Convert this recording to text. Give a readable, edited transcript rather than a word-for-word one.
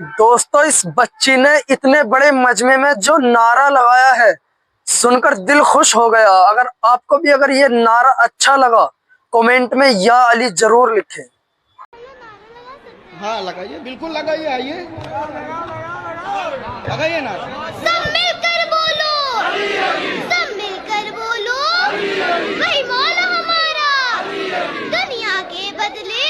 दोस्तों, इस बच्ची ने इतने बड़े मजमे में जो नारा लगाया है सुनकर दिल खुश हो गया। अगर आपको भी अगर ये नारा अच्छा लगा कमेंट में या अली जरूर लिखें। हाँ लगाइए, बिल्कुल लगाइए, आइए लगाइए ना। सब मिलकर बोलो, सब मिलकर बोलो, वही मौला हमारा दुनिया के बदले